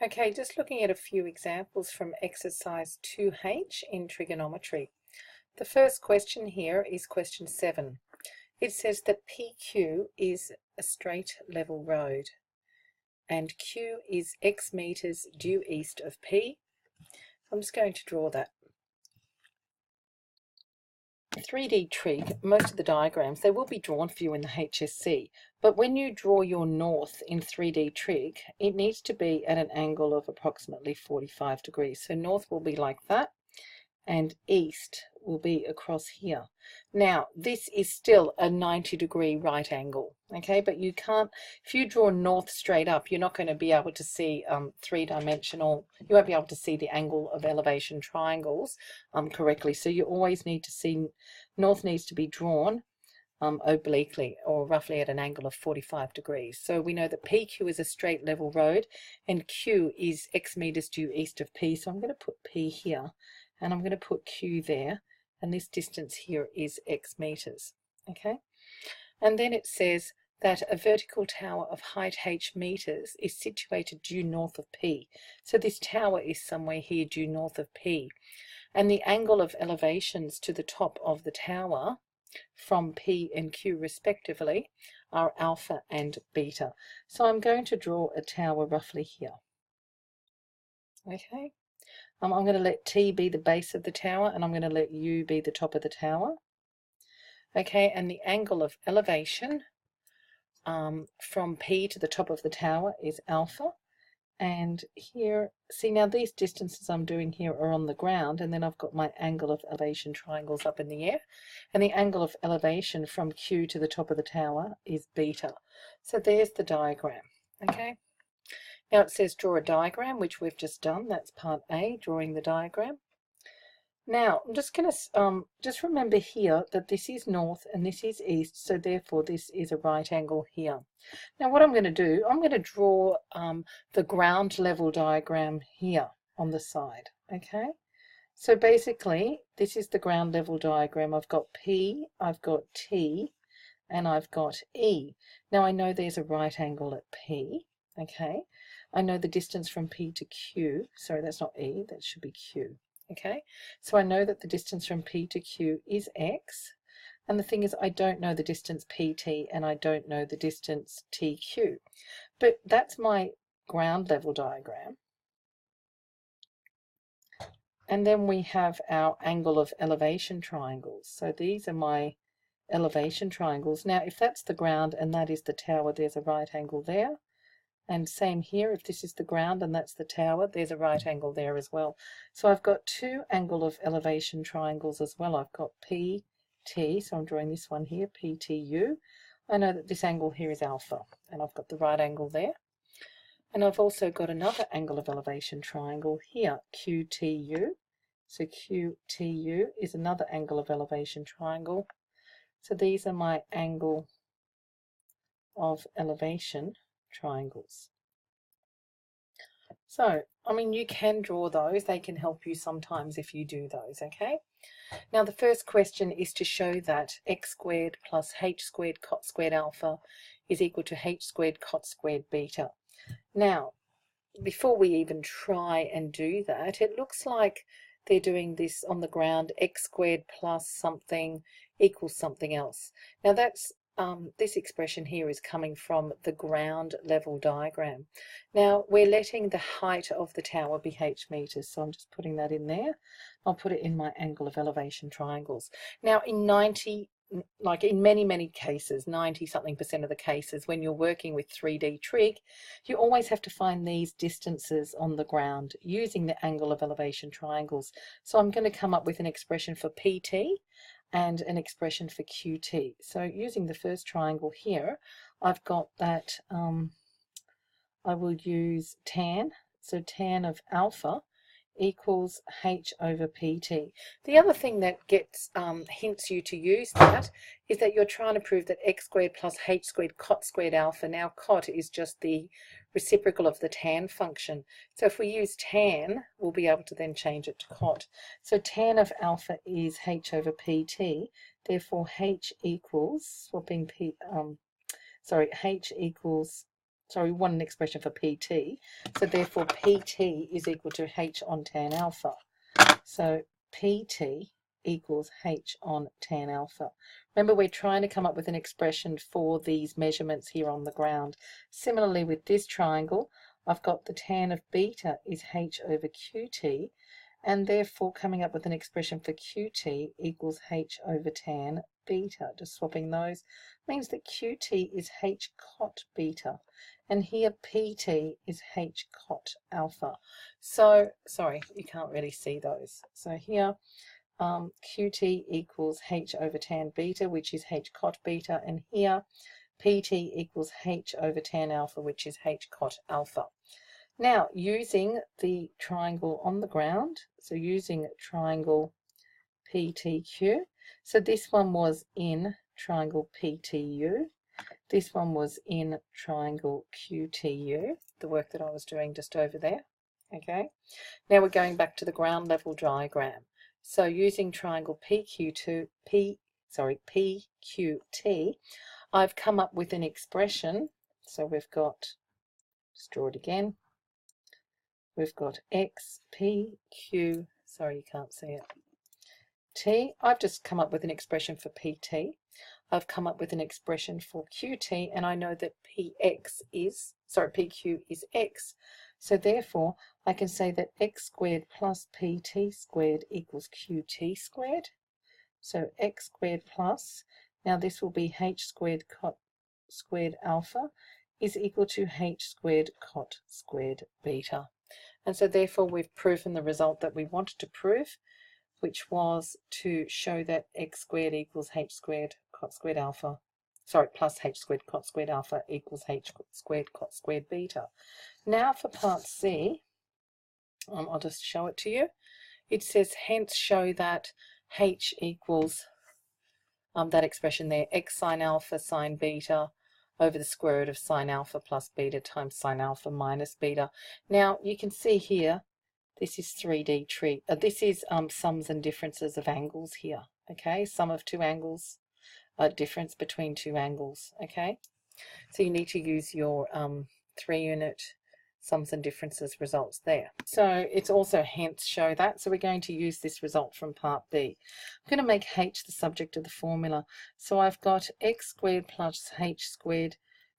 Okay, just looking at a few examples from exercise 2H in trigonometry. The first question here is question 7. It says that PQ is a straight level road and Q is X meters due east of P. I'm just going to draw that. 3D trig, most of the diagrams, they will be drawn for you in the HSC, but when you draw your north in 3D trig, it needs to be at an angle of approximately 45 degrees. So north will be like that, and east will be across here. Now, this is still a 90-degree right angle, okay? But you can't, if you draw north straight up, you're not going to be able to see three-dimensional, you won't be able to see the angle of elevation triangles correctly. So you always need to see, north needs to be drawn obliquely or roughly at an angle of 45 degrees. So we know that PQ is a straight level road and Q is X meters due east of P. So I'm going to put P here and I'm going to put Q there, and this distance here is X meters, okay? And then it says that a vertical tower of height H meters is situated due north of P. So this tower is somewhere here due north of P. And the angle of elevations to the top of the tower from P and Q respectively are alpha and beta. So I'm going to draw a tower roughly here. Okay, I'm going to let T be the base of the tower and I'm going to let U be the top of the tower. Okay, and the angle of elevation from P to the top of the tower is alpha. And here, see now these distances I'm doing here are on the ground, and then I've got my angle of elevation triangles up in the air, and the angle of elevation from Q to the top of the tower is beta. So there's the diagram, okay? Now it says draw a diagram, which we've just done. That's part A, drawing the diagram. Now, I'm just going to just remember here that this is north and this is east, so therefore this is a right angle here. Now what I'm going to do, I'm going to draw the ground level diagram here on the side, okay? So basically, this is the ground level diagram. I've got P, I've got T, and I've got E. Now I know there's a right angle at P, okay? I know the distance from P to Q, sorry, that's not E, that should be Q. Okay, so I know that the distance from P to Q is X, and the thing is I don't know the distance PT and I don't know the distance TQ, but that's my ground level diagram. And then we have our angle of elevation triangles. So these are my elevation triangles. Now if that's the ground and that is the tower, there's a right angle there. And same here, if this is the ground and that's the tower, there's a right angle there as well. So I've got two angle of elevation triangles as well. I've got PT, so I'm drawing this one here, PTU. I know that this angle here is alpha, and I've got the right angle there. And I've also got another angle of elevation triangle here, QTU. So QTU is another angle of elevation triangle. So these are my angle of elevation triangles. So, I mean, you can draw those. They can help you sometimes if you do those, okay? Now, the first question is to show that x squared plus h squared cot squared alpha is equal to h squared cot squared beta. Now, before we even try and do that, it looks like they're doing this on the ground, x squared plus something equals something else. Now, that's this expression here is coming from the ground level diagram. Now we're letting the height of the tower be h meters, so I'm just putting that in there. I'll put it in my angle of elevation triangles. Now in many cases, 90-something% of the cases, when you're working with 3D trig, you always have to find these distances on the ground using the angle of elevation triangles. So I'm going to come up with an expression for PT and an expression for QT. So using the first triangle here, I've got that I will use tan. So tan of alpha equals h over pt. The other thing that gets hints you to use that is that you're trying to prove that x squared plus h squared cot squared alpha. Now cot is just the reciprocal of the tan function. So if we use tan, we'll be able to then change it to cot. So tan of alpha is h over pt. Therefore h equals, h equals sorry, we want an expression for PT. So therefore PT is equal to H on tan alpha. So PT equals H on tan alpha. Remember, we're trying to come up with an expression for these measurements here on the ground. Similarly with this triangle, I've got the tan of beta is H over QT, and therefore coming up with an expression for QT equals H over tan beta. Just swapping those means that QT is H cot beta, and here PT is H cot alpha. So, sorry, you can't really see those. So here, QT equals H over tan beta, which is H cot beta, and here PT equals H over tan alpha, which is H cot alpha. Now, using the triangle on the ground, so using triangle PTQ, so this one was in triangle PTU, this one was in triangle QTU, the work that I was doing just over there. Okay, now we're going back to the ground level diagram. So using triangle PQT, I've come up with an expression. So we've got, let's draw it again. We've got X, P, Q, sorry you can't see it, T. I've just come up with an expression for PT. I've come up with an expression for QT, and I know that PQ is X. So therefore, I can say that X squared plus PT squared equals QT squared. So X squared plus, now this will be H squared cot squared alpha is equal to H squared cot squared beta. And so therefore we've proven the result that we wanted to prove, which was to show that X squared equals H squared cot squared alpha, plus H squared cot squared alpha equals H squared cot squared beta. Now for part C, I'll just show it to you. It says, hence show that H equals that expression there, X sine alpha sine beta over the square root of sine alpha plus beta times sine alpha minus beta. Now you can see here, this is 3D tree. This is sums and differences of angles here. Okay, sum of two angles, difference between two angles. Okay, so you need to use your 3-unit sums and differences results there. So it's also hence show that. So we're going to use this result from part B. I'm going to make H the subject of the formula. So I've got X squared plus H squared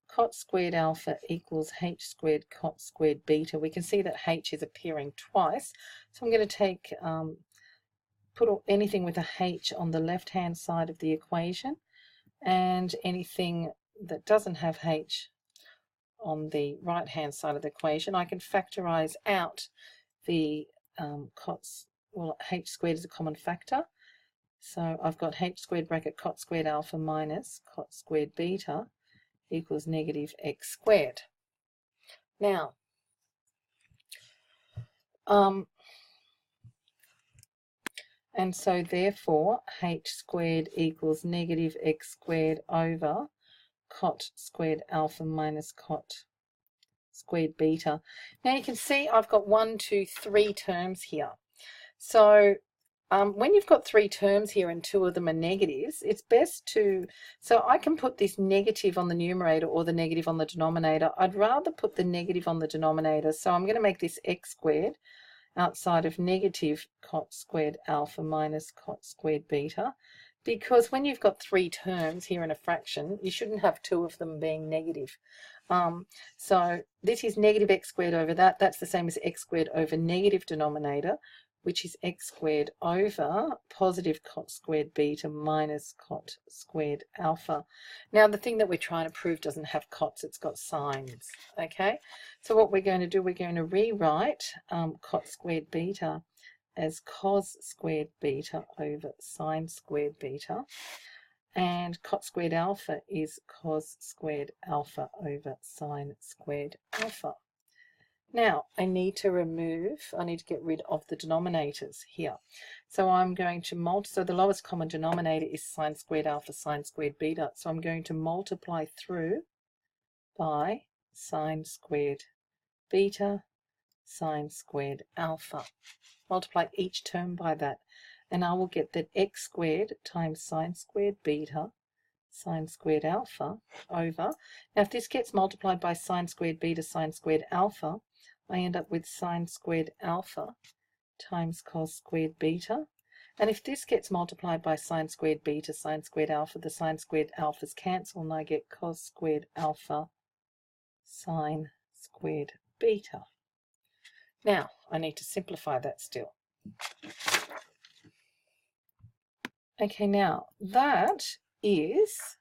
cot squared alpha equals H squared cot squared beta. We can see that H is appearing twice. So I'm going to take, put anything with a H on the left-hand side of the equation, and anything that doesn't have H on the right hand side of the equation. I can factorize out the H squared is a common factor. So I've got H squared bracket cot squared alpha minus cot squared beta equals negative X squared. Now, and so therefore H squared equals negative X squared over cot squared alpha minus cot squared beta. Now you can see I've got 1, 2, 3 terms here. So when you've got 3 terms here and 2 of them are negatives, it's best to, so I can put this negative on the numerator or the negative on the denominator. I'd rather put the negative on the denominator, so I'm going to make this X squared outside of negative cot squared alpha minus cot squared beta, because when you've got 3 terms here in a fraction, you shouldn't have 2 of them being negative. So this is negative X squared over that. That's the same as X squared over negative denominator, which is X squared over positive cot squared beta minus cot squared alpha. Now the thing that we're trying to prove doesn't have cots, it's got sines. Okay, so what we're going to do, we're going to rewrite cot squared beta as cos squared beta over sine squared beta, and cot squared alpha is cos squared alpha over sine squared alpha. Now I need to get rid of the denominators here. So I'm going to so the lowest common denominator is sine squared alpha sine squared beta. So I'm going to multiply through by sine squared beta sine squared alpha. Multiply each term by that, and I will get that X squared times sine squared beta sine squared alpha over. Now if this gets multiplied by sine squared beta sine squared alpha, I end up with sine squared alpha times cos squared beta. And if this gets multiplied by sine squared beta sine squared alpha, the sine squared alphas cancel and I get cos squared alpha sine squared beta. Now I need to simplify that still. Okay, now that is,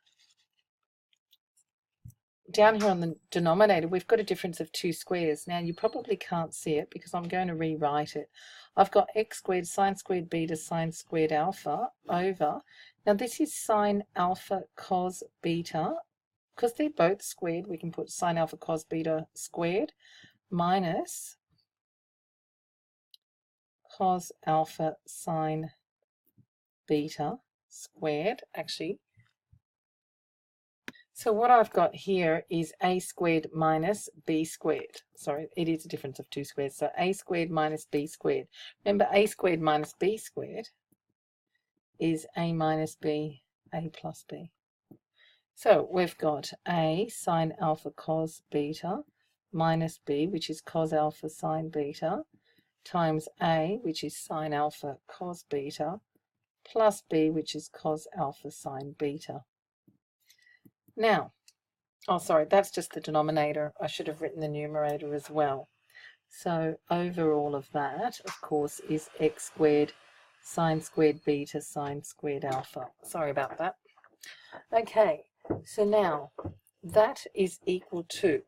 down here on the denominator, we've got a difference of 2 squares. Now you probably can't see it because I'm going to rewrite it. I've got x squared sine squared beta sine squared alpha over, now this is sine alpha cos beta. Because they're both squared, we can put sine alpha cos beta squared minus cos alpha sine beta squared, actually. So what I've got here is a squared minus b squared. Sorry, it is a difference of 2 squares. So a squared minus b squared. Remember, a squared minus b squared is a minus b, a plus b. So we've got a sine alpha cos beta minus b, which is cos alpha sine beta, times a, which is sine alpha cos beta, plus b, which is cos alpha sine beta. Now, oh sorry, that's just the denominator. I should have written the numerator as well. So over all of that, of course, is x squared sine squared beta sine squared alpha. Sorry about that. Okay, so now that is equal to,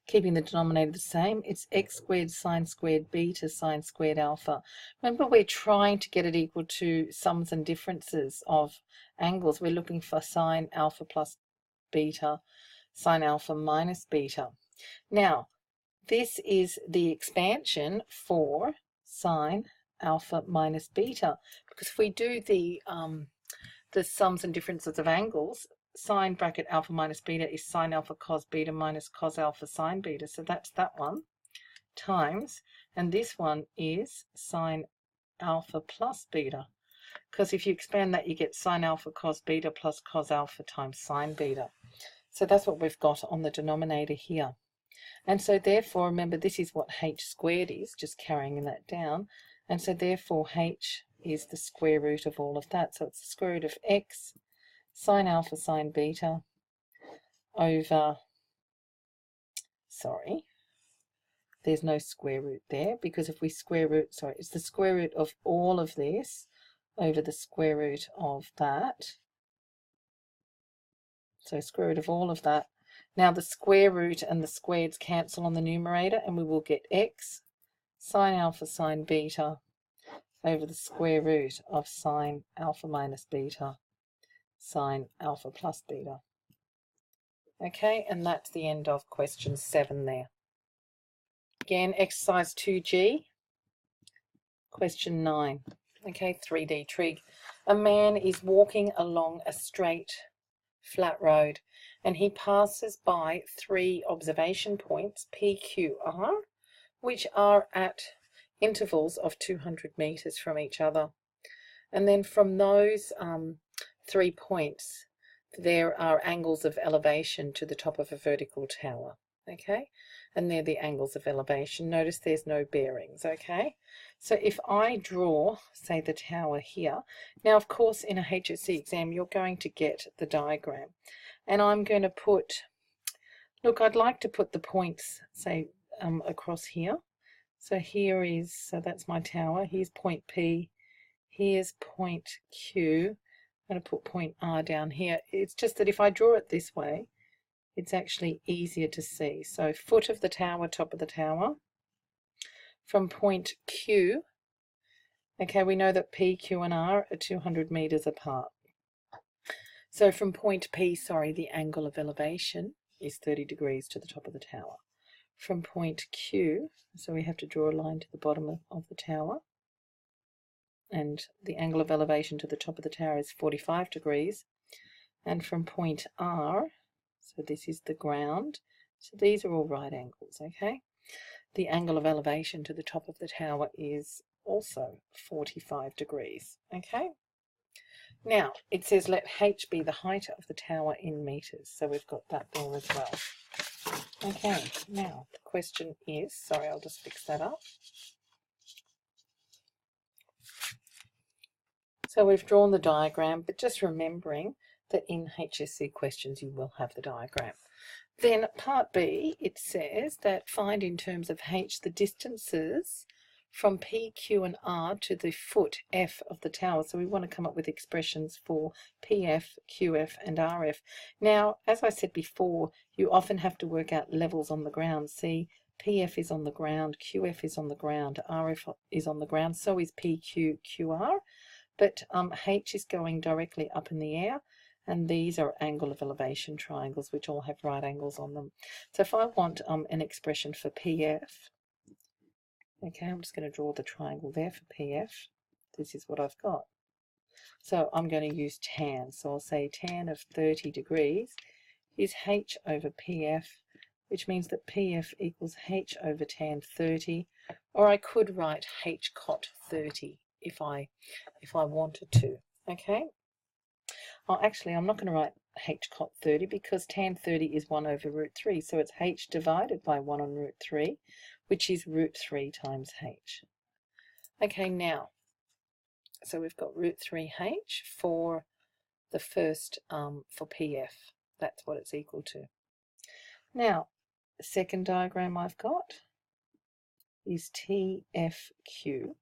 keeping the denominator the same, it's x squared sine squared beta sine squared alpha. Remember, we're trying to get it equal to sums and differences of angles. We're looking for sine alpha plus beta, sine alpha minus beta. Now, this is the expansion for sine alpha minus beta, because if we do the sums and differences of angles, sine bracket alpha minus beta is sine alpha cos beta minus cos alpha sine beta. So that's that one times, and this one is sine alpha plus beta. Because if you expand that, you get sine alpha cos beta plus cos alpha times sine beta. So that's what we've got on the denominator here. And so therefore, remember, this is what h squared is, just carrying that down. And so therefore, h is the square root of all of that. So it's the square root of x sine alpha sine beta over, sorry, there's no square root there, because if we square root, sorry, it's the square root of all of this over the square root of that. So square root of all of that. Now the square root and the squareds cancel on the numerator, and we will get x sine alpha sine beta over the square root of sine alpha minus beta sine alpha plus beta. Okay, and that's the end of question 7 there. Again, exercise 2G, question 9. Okay, 3D trig. A man is walking along a straight, flat road, and he passes by 3 observation points, P, Q, R, which are at intervals of 200 meters from each other. And then from those 3 points, there are angles of elevation to the top of a vertical tower. Okay, and they're the angles of elevation. Notice there's no bearings. Okay, so if I draw, say, the tower here, now of course in a HSC exam you're going to get the diagram, and I'm going to put, look, I'd like to put the points, say, across here. So here is, so that's my tower, here's point P, here's point Q, I'm going to put point R down here. It's just that if I draw it this way, it's actually easier to see. So foot of the tower, top of the tower, from point Q, okay, we know that P, Q and R are 200 meters apart. So from point P, sorry, the angle of elevation is 30 degrees to the top of the tower. From point Q, so we have to draw a line to the bottom of the tower, and the angle of elevation to the top of the tower is 45 degrees. And from point R, so this is the ground, so these are all right angles, okay? The angle of elevation to the top of the tower is also 45 degrees, okay? Now, it says let h be the height of the tower in meters. So we've got that there as well. Okay, now the question is, sorry, I'll just fix that up. So we've drawn the diagram, but just remembering that in HSC questions you will have the diagram. Then part B, it says that find in terms of h the distances from P, Q and R to the foot F of the tower. So we want to come up with expressions for PF, QF and RF. Now, as I said before, you often have to work out levels on the ground. See, PF is on the ground, QF is on the ground, RF is on the ground, so is PQ, QR. But H is going directly up in the air, and these are angle of elevation triangles which all have right angles on them. So if I want an expression for PF, okay, I'm just going to draw the triangle there for PF. This is what I've got. So I'm going to use tan. So I'll say tan of 30 degrees is H over PF, which means that PF equals H over tan 30, or I could write H cot 30 if I wanted to. Okay. Oh, actually, I'm not going to write H cot 30 because tan 30 is 1 over root 3. So it's H divided by 1 on root 3, which is root 3 times H. Okay, now, so we've got root 3H for the first, for PF. That's what it's equal to. Now, the second diagram I've got is TFQ.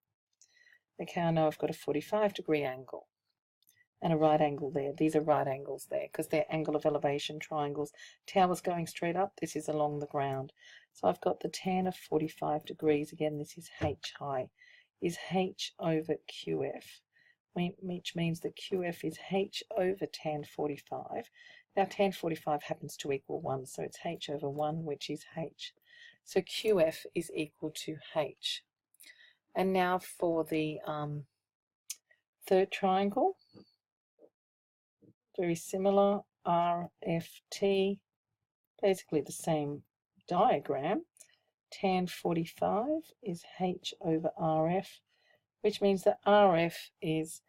Okay, I know I've got a 45-degree angle and a right angle there. These are right angles there because they're angle of elevation triangles. Tower's going straight up. This is along the ground. So I've got the tan of 45 degrees. Again, this is H high, is H over QF, which means that QF is H over tan 45. Now tan 45 happens to equal 1, so it's H over 1, which is H. So QF is equal to H. And now for the third triangle, very similar, RFT, basically the same diagram. Tan 45 is H over RF, which means that RF is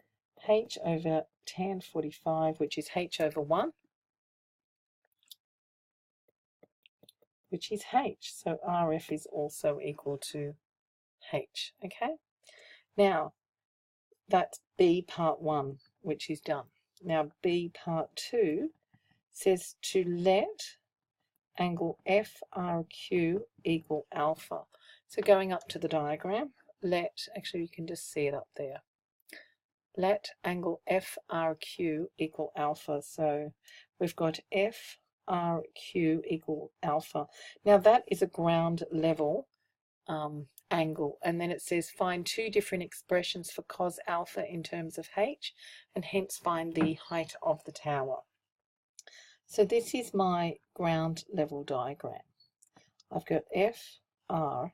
H over tan 45, which is H over 1, which is H. So RF is also equal to H. Okay. Now, that's B part 1, which is done. Now, B part 2 says to let angle FRQ equal alpha. So going up to the diagram, actually you can just see it up there. Let angle FRQ equal alpha. So we've got FRQ equal alpha. Now that is a ground level angle, and then it says find two different expressions for cos alpha in terms of H, and hence find the height of the tower. So this is my ground level diagram. I've got FRQ.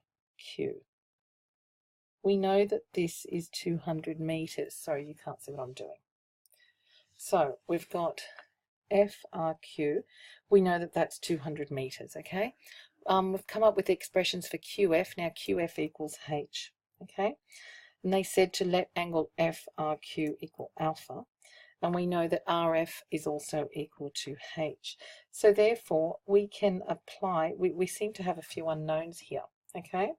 We know that this is 200 meters. Sorry, you can't see what I'm doing. So we've got FRQ. We know that that's 200 meters, okay? We've come up with expressions for QF. Now QF equals H, okay? And they said to let angle FRQ equal alpha. And we know that RF is also equal to H. So therefore, we can apply, we seem to have a few unknowns here, okay?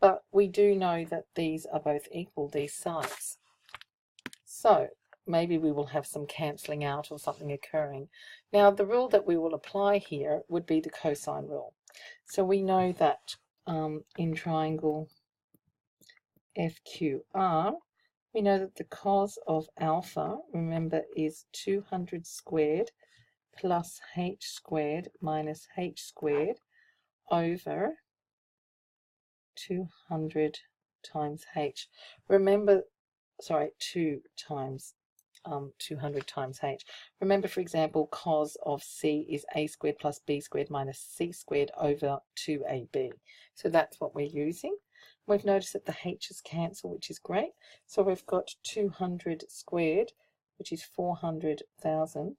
But we do know that these are both equal, these sides. So maybe we will have some cancelling out or something occurring. Now, the rule that we will apply here would be the cosine rule. So we know that in triangle FQR, we know that the cos of alpha, remember, is 200 squared plus h squared minus h squared over 200 times h. Remember, sorry, 2 times 200 times h. Remember, for example, cos of c is a squared plus b squared minus c squared over 2ab. So that's what we're using. We've noticed that the h's cancel, which is great. So we've got 200 squared, which is 400,000.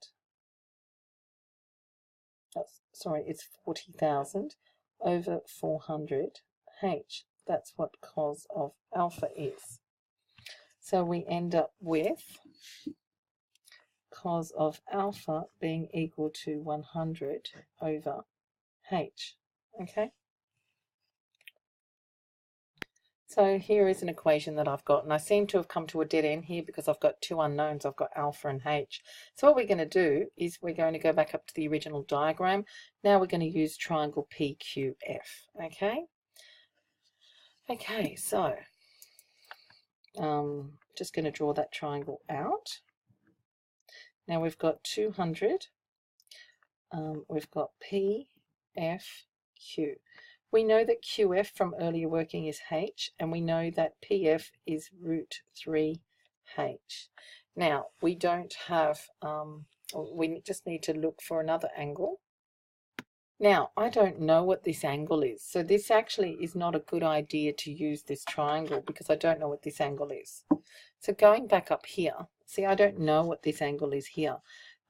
Sorry, it's 40,000 over 400 h. That's what cos of alpha is. So we end up with cos of alpha being equal to 100 over h. Okay? So here is an equation that I've got, and I seem to have come to a dead end here because I've got two unknowns. I've got alpha and h. So what we're going to do is we're going to go back up to the original diagram. Now we're going to use triangle PQF. Okay? Okay, so just going to draw that triangle out. Now we've got 200. We've got P, F, Q. We know that QF from earlier working is H, and we know that PF is root 3H. Now, we don't have, we just need to look for another angle. Now, I don't know what this angle is, so this actually is not a good idea to use this triangle because I don't know what this angle is. So going back up here, see, I don't know what this angle is here.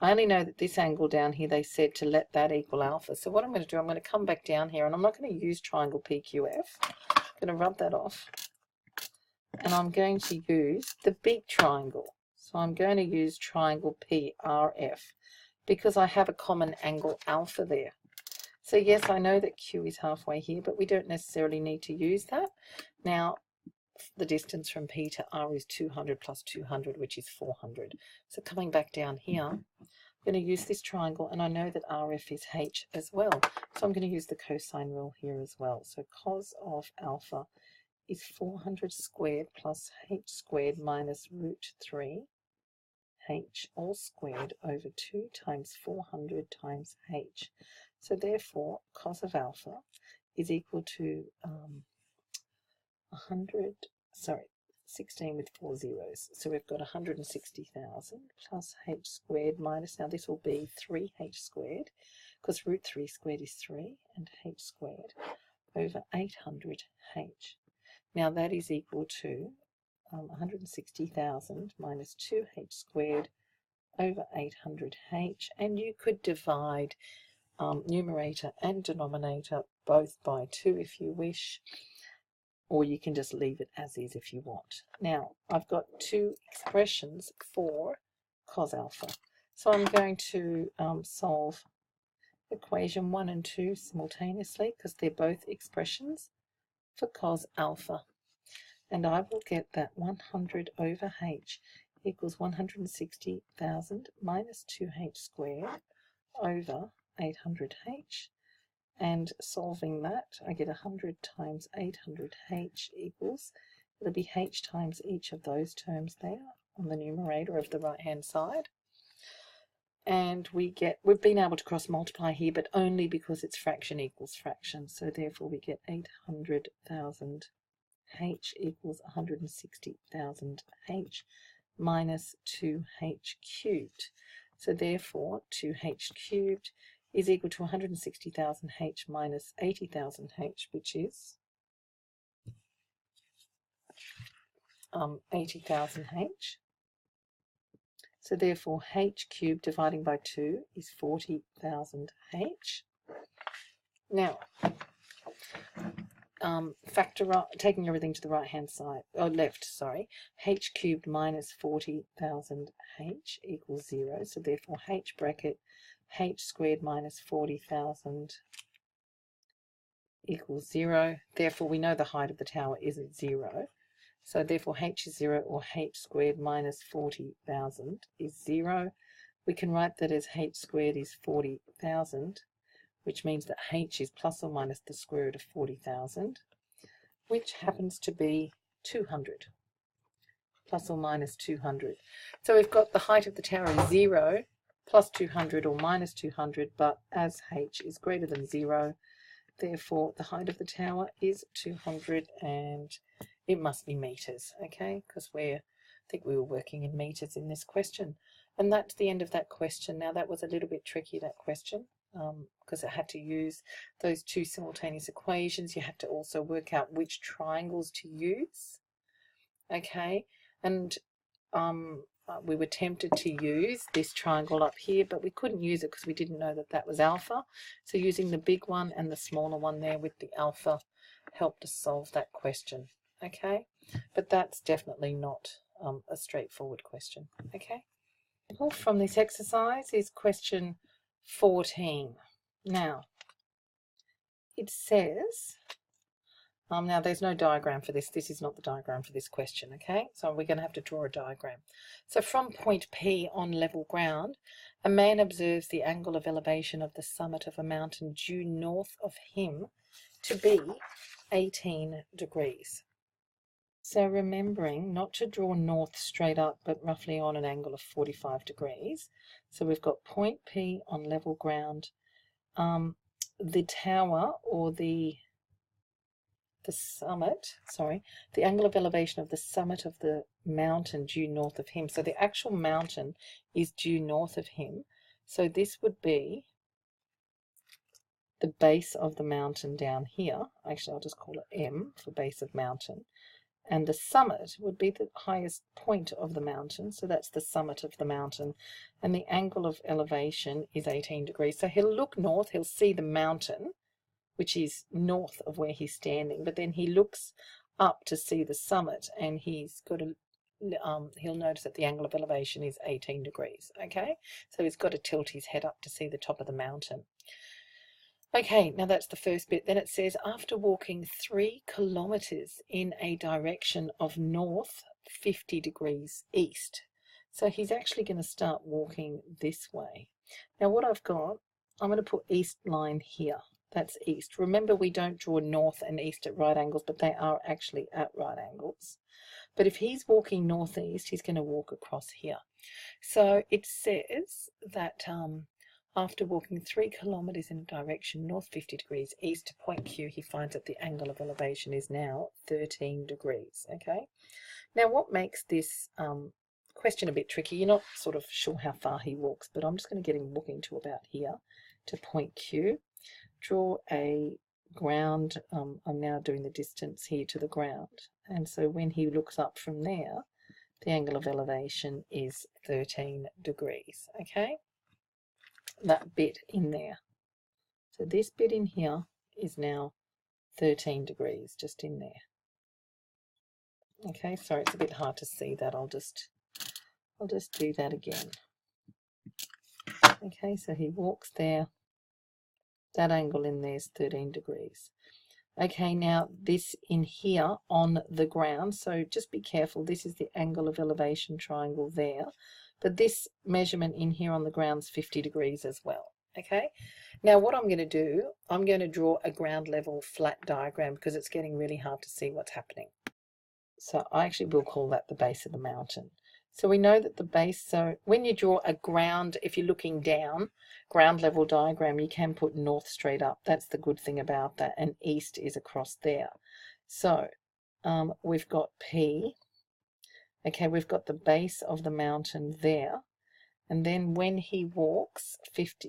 I only know that this angle down here, they said to let that equal alpha. So what I'm going to do, I'm going to come back down here, and I'm not going to use triangle PQF. I'm going to rub that off. And I'm going to use the big triangle. So I'm going to use triangle PRF because I have a common angle alpha there. So yes, I know that Q is halfway here, but we don't necessarily need to use that. Now, the distance from P to R is 200 plus 200, which is 400. So coming back down here, I'm going to use this triangle, and I know that RF is H as well. So I'm going to use the cosine rule here as well. So cos of alpha is 400 squared plus H squared minus root 3 H all squared over 2 times 400 times H. So therefore, cos of alpha is equal to 16 with 4 zeros. So we've got 160,000 plus H squared minus, now this will be 3H squared, because root 3 squared is 3, and H squared over 800H. Now that is equal to 160,000 minus 2H squared over 800H, and you could divide numerator and denominator both by 2 if you wish, or you can just leave it as is if you want. Now, I've got two expressions for cos alpha. So I'm going to solve equation 1 and 2 simultaneously because they're both expressions for cos alpha. And I will get that 100 over h equals 160,000 minus 2h squared over 800h. And solving that, I get 100 times 800h equals, it'll be h times each of those terms there on the numerator of the right hand side. And we've been able to cross multiply here, but only because it's fraction equals fraction. So therefore we get 800,000 h equals 160,000 h minus 2h cubed. So therefore 2h cubed is equal to 160,000 h minus 80,000 h, which is 80,000 h. So therefore h cubed dividing by 2 is 40,000 h. Now, taking everything to the right hand side, or left, sorry, h cubed minus 40,000 h equals 0. So therefore h bracket h squared minus 40,000 equals 0. Therefore we know the height of the tower isn't 0. So therefore h is 0, or h squared minus 40,000 is 0. We can write that as h squared is 40,000, which means that h is plus or minus the square root of 40,000, which happens to be 200, plus or minus 200. So we've got the height of the tower is 0, plus 200 or minus 200, but as h is greater than 0, therefore the height of the tower is 200, and it must be meters, okay, because I think we were working in meters in this question. And that's the end of that question. Now that was a little bit tricky, that question, because it had to use those two simultaneous equations. You have to also work out which triangles to use, okay, and we were tempted to use this triangle up here, but we couldn't use it because we didn't know that that was alpha. So using the big one and the smaller one there with the alpha helped us solve that question, okay, but that's definitely not a straightforward question, okay. From this exercise is question 14. Now, it says, now there's no diagram for this. This is not the diagram for this question, okay? So we're going to have to draw a diagram. So from point P on level ground, a man observes the angle of elevation of the summit of a mountain due north of him to be 18 degrees. So remembering not to draw north straight up, but roughly on an angle of 45 degrees. So we've got point P on level ground. The tower or the summit, the angle of elevation of the summit of the mountain due north of him. So the actual mountain is due north of him. So this would be the base of the mountain down here. Actually, I'll just call it M for base of mountain. And the summit would be the highest point of the mountain. So that's the summit of the mountain. And the angle of elevation is 18 degrees. So he'll look north, he'll see the mountain, which is north of where he's standing. But then he looks up to see the summit, and he's got a, he'll notice that the angle of elevation is 18 degrees. Okay, so he's got to tilt his head up to see the top of the mountain. Okay, now that's the first bit. Then it says, after walking 3 kilometers in a direction of north 50 degrees east. So he's actually going to start walking this way. Now what I've got, I'm going to put east line here. That's east. Remember, we don't draw north and east at right angles, but they are actually at right angles. But if he's walking northeast, he's going to walk across here. So it says that after walking 3 kilometers in a direction north 50 degrees east to point Q, he finds that the angle of elevation is now 13 degrees. Okay. Now, what makes this question a bit tricky? You're not sort of sure how far he walks, but I'm just going to get him walking to about here to point Q. Draw a ground. I'm now doing the distance here to the ground. And so when he looks up from there, the angle of elevation is 13 degrees. Okay. That bit in there. So this bit in here is now 13 degrees just in there. Okay, sorry, it's a bit hard to see that. I'll just do that again. Okay, so he walks there. That angle in there is 13 degrees. Okay, now this in here on the ground, so just be careful. This is the angle of elevation triangle there. But this measurement in here on the ground is 50 degrees as well. Okay, now what I'm going to do, I'm going to draw a ground level flat diagram because it's getting really hard to see what's happening. So I actually will call that the base of the mountain. So we know that the base, so when you draw a ground, if you're looking down, ground level diagram, you can put north straight up. That's the good thing about that. And east is across there. So we've got P. Okay, we've got the base of the mountain there. And then when he walks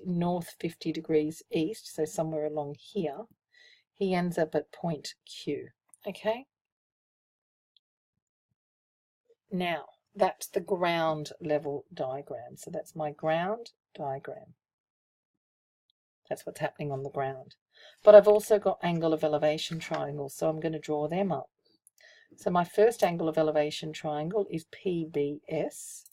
north 50 degrees east, so somewhere along here, he ends up at point Q. Okay? Now, that's the ground level diagram. So that's my ground diagram. That's what's happening on the ground. But I've also got angle of elevation triangles, so I'm going to draw them up. So my first angle of elevation triangle is PBS.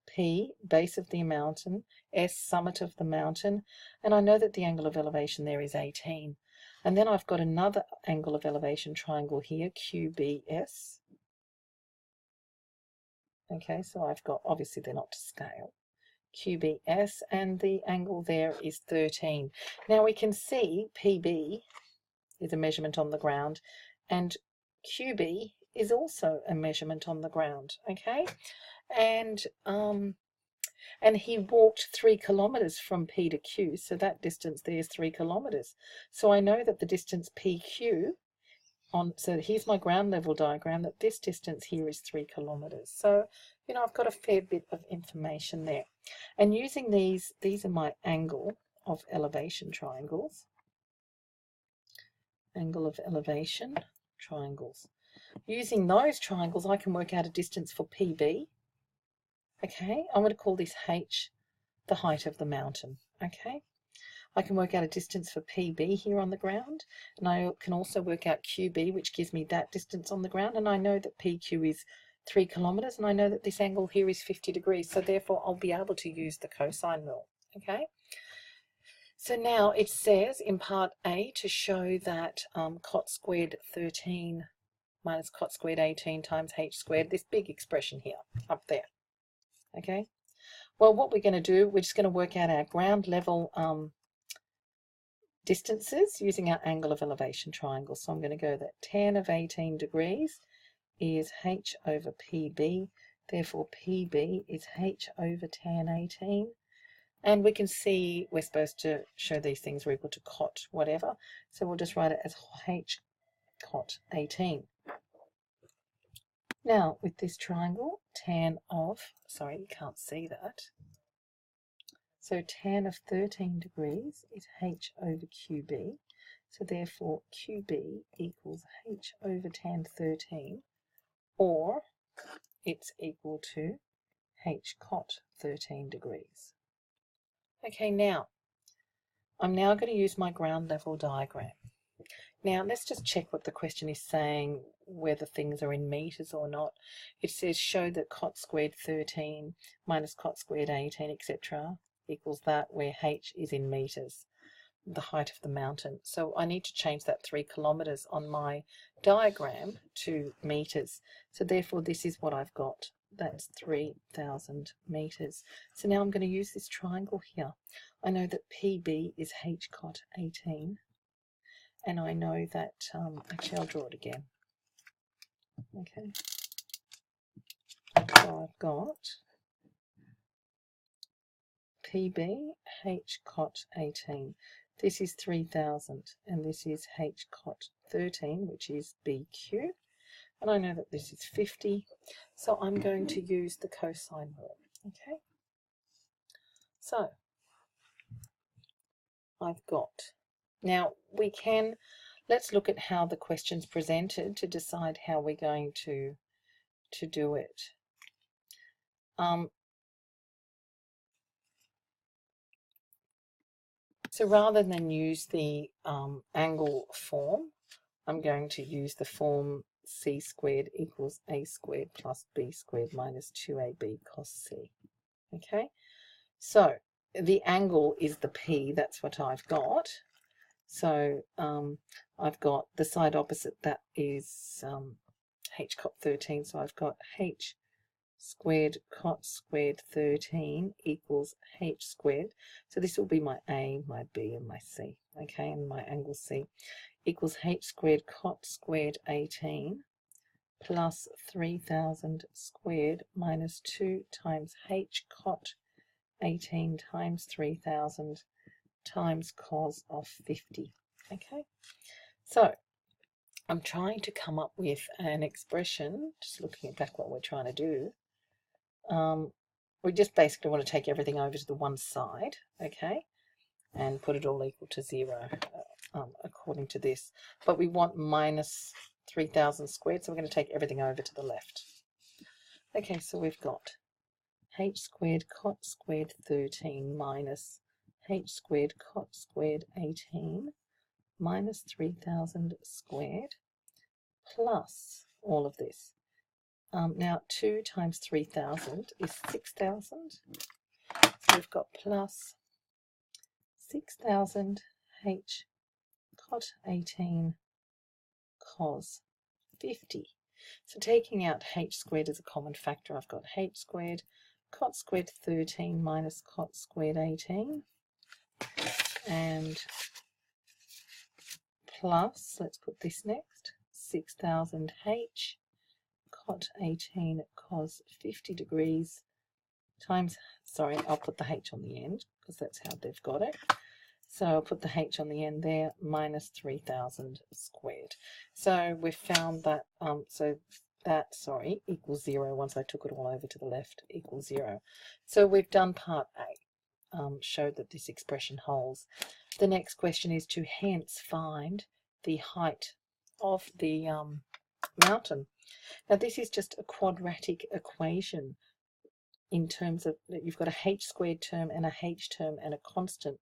P, base of the mountain, S, summit of the mountain, and I know that the angle of elevation there is 18. And then I've got another angle of elevation triangle here, QBS. Okay, so I've got, obviously they're not to scale, QBS, and the angle there is 13. Now we can see PB is a measurement on the ground, and QB is also a measurement on the ground, okay? And he walked 3 kilometers from P to Q, so that distance there is 3 kilometers. So I know that the distance PQ so here's my ground level diagram, that this distance here is 3 kilometers. So, you know, I've got a fair bit of information there. And using these are my angle of elevation triangles. Angle of elevation triangles. Using those triangles, I can work out a distance for PB. Okay, I'm going to call this H, the height of the mountain. Okay, I can work out a distance for PB here on the ground, and I can also work out QB, which gives me that distance on the ground, and I know that PQ is 3 kilometers, and I know that this angle here is 50 degrees, so therefore I'll be able to use the cosine rule. Okay, so now it says in part A to show that cot squared 13 minus cot squared 18 times h squared, this big expression here up there. Okay, well, what we're going to do, we're just going to work out our ground level distances using our angle of elevation triangle. So I'm going to go that tan of 18 degrees is h over pb, therefore pb is h over tan 18, and we can see we're supposed to show these things are equal to cot whatever, so we'll just write it as h cot 18. Now with this triangle, tan of, sorry you can't see that, so tan of 13 degrees is h over qb, so therefore qb equals h over tan 13, or it's equal to h cot 13 degrees. Okay, now I'm now going to use my ground level diagram. Now let's just check what the question is saying, whether things are in meters or not. It says show that cot squared 13 minus cot squared 18, etc. equals that, where h is in meters, the height of the mountain. So I need to change that 3 kilometers on my diagram to meters. So therefore this is what I've got. That's 3,000 meters. So now I'm going to use this triangle here. I know that PB is h cot 18, and I know that, actually I'll draw it again. Okay, so I've got PB h cot 18. This is 3,000, and this is h cot 13, which is BQ. And I know that this is 50, so I'm going to use the cosine rule. Okay, so I've got, now we can, let's look at how the question's presented to decide how we're going to do it. So rather than use the angle form, I'm going to use the form c squared equals a squared plus b squared minus 2ab cos c. Okay, so the angle is the p, that's what I've got. So I've got the side opposite, that is h cot 13, so I've got h squared cot squared 13 equals h squared. So this will be my a, my b, and my c. Okay, and my angle c equals h squared cot squared 18 plus 3,000 squared minus 2 times h cot 18 times 3,000 times cos of 50. Okay, so I'm trying to come up with an expression, just looking at back what we're trying to do. We just basically want to take everything over to the one side, okay, and put it all equal to 0 according to this. But we want minus 3,000 squared, so we're going to take everything over to the left. Okay, so we've got h squared cot squared 13 minus h squared cot squared 18 minus 3,000 squared plus all of this. Now 2 times 3,000 is 6,000. So we've got plus 6,000 h cot 18 cos 50. So taking out h squared as a common factor, I've got h squared cot squared 13 minus cot squared 18, and plus, let's put this next, 6,000 h cot 18 cos 50 degrees times, sorry, I'll put the h on the end because that's how they've got it. So I'll put the h on the end there, minus 3,000 squared. So we've found that, equals 0 once I took it all over to the left, equals 0. So we've done part A, showed that this expression holds. The next question is to hence find the height of the mountain. Now this is just a quadratic equation in terms of that you've got a h squared term and a h term and a constant.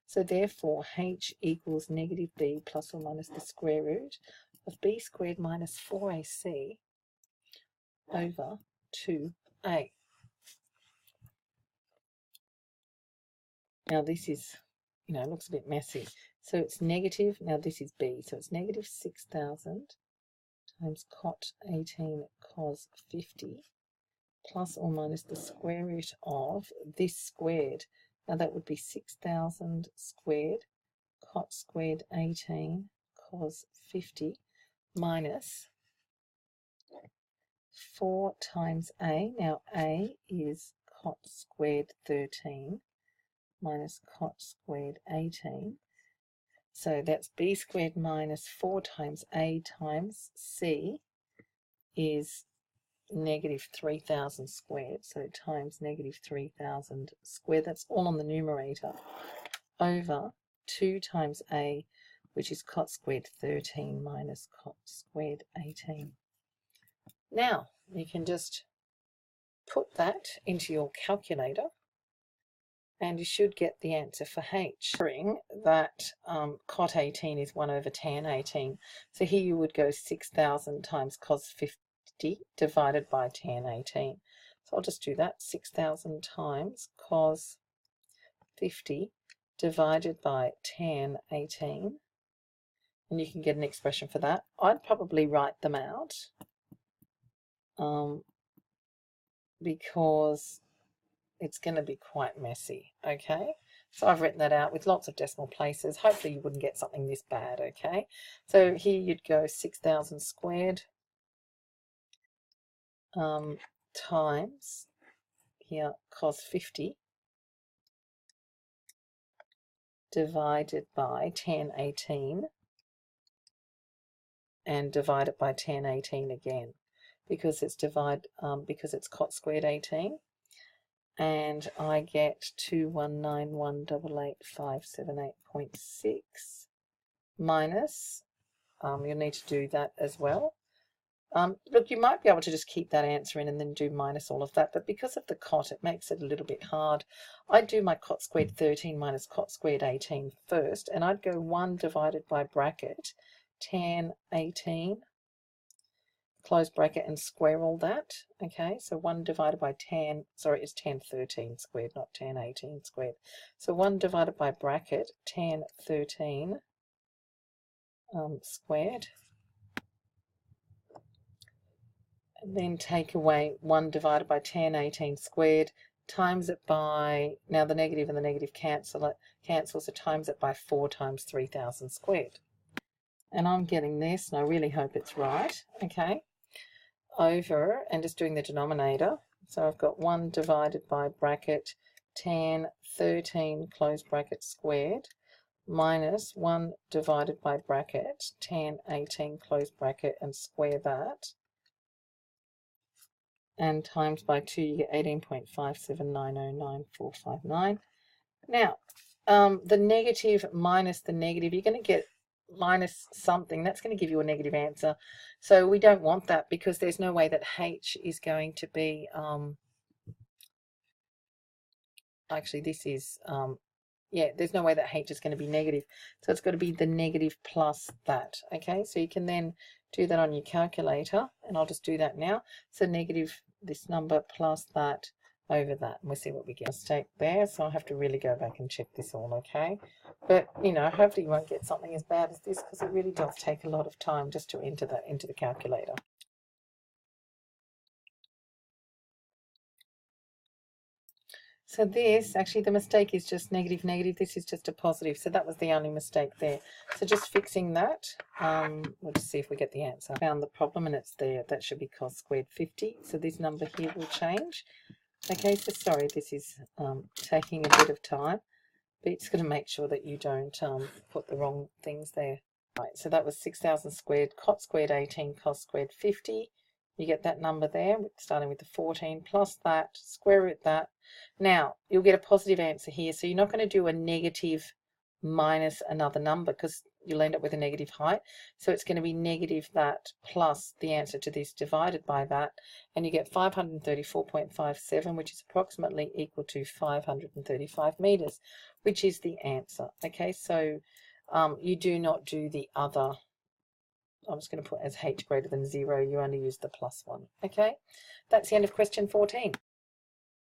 So therefore h equals negative b plus or minus the square root of b squared minus 4ac over 2a. Now this is, looks a bit messy. So it's negative, now this is b, so it's negative 6,000 times cot 18 cos 50 plus or minus the square root of this squared. Now that would be 6,000 squared cot squared 18 cos 50 minus 4 times a. Now a is cot squared 13 minus cot squared 18. So that's b squared minus 4 times a times c is negative 3,000 squared. So times negative 3,000 squared. That's all on the numerator over 2 times a, which is cot squared 13 minus cot squared 18. Now you can just put that into your calculator and you should get the answer for h. That cot 18 is 1 over tan 18. So here you would go 6,000 times cos 50 divided by tan 18. So I'll just do that. 6,000 times cos 50 divided by tan 18. And you can get an expression for that. I'd probably write them out because it's going to be quite messy, okay? So I've written that out with lots of decimal places. Hopefully you wouldn't get something this bad, okay? So here you'd go 6,000 squared times here cos 50 divided by tan 18 and divided by tan 18 again because it's because it's cot squared 18. And I get 219188,578.6 minus, you'll need to do that as well. Look, you might be able to just keep that answer in and then do minus all of that, but because of the cot, it makes it a little bit hard. I'd do my cot squared 13 minus cot squared 18 first, and I'd go 1 divided by bracket tan 18, close bracket, and square all that. Okay, so 1 divided by tan, sorry, it's tan 13 squared, not tan 18 squared. So 1 divided by bracket tan 13 squared, and then take away 1 divided by tan 18 squared, times it by, now the negative and the negative cancel, so times it by 4 times 3,000 squared. And I'm getting this, and I really hope it's right, okay, over, and just doing the denominator. So I've got 1 divided by bracket tan 13 close bracket squared minus 1 divided by bracket tan 18 close bracket and square that, and times by 2, you get 18.57909,459. Now the negative minus the negative, you're going to get minus something. That's going to give you a negative answer. So we don't want that because there's no way that h is going to be, actually this is, yeah, there's no way that h is going to be negative. So it's got to be the negative plus that. Okay, so you can then do that on your calculator, and I'll just do that now. So negative this number plus that over that, and we'll see what we get. Mistake there, so I'll have to really go back and check this all, okay? But, hopefully you won't get something as bad as this because it really does take a lot of time just to enter that into the calculator. So this, actually the mistake is just negative, negative. This is just a positive. So that was the only mistake there. So just fixing that, we'll just see if we get the answer. Found the problem and it's there. That should be cos squared 50. So this number here will change. Okay, so sorry, this is taking a bit of time, but it's going to make sure that you don't put the wrong things there. Right, so that was 6,000 squared, cot squared 18, cos squared 50. You get that number there, starting with the 14, plus that, square root that. Now, you'll get a positive answer here, so you're not going to do a negative minus another number because you'll end up with a negative height. So it's going to be negative that plus the answer to this divided by that, and you get 534.57, which is approximately equal to 535 meters, which is the answer. Okay, so you do not do the other I'm just going to put as h greater than 0, you only use the plus 1. Okay, that's the end of question 14.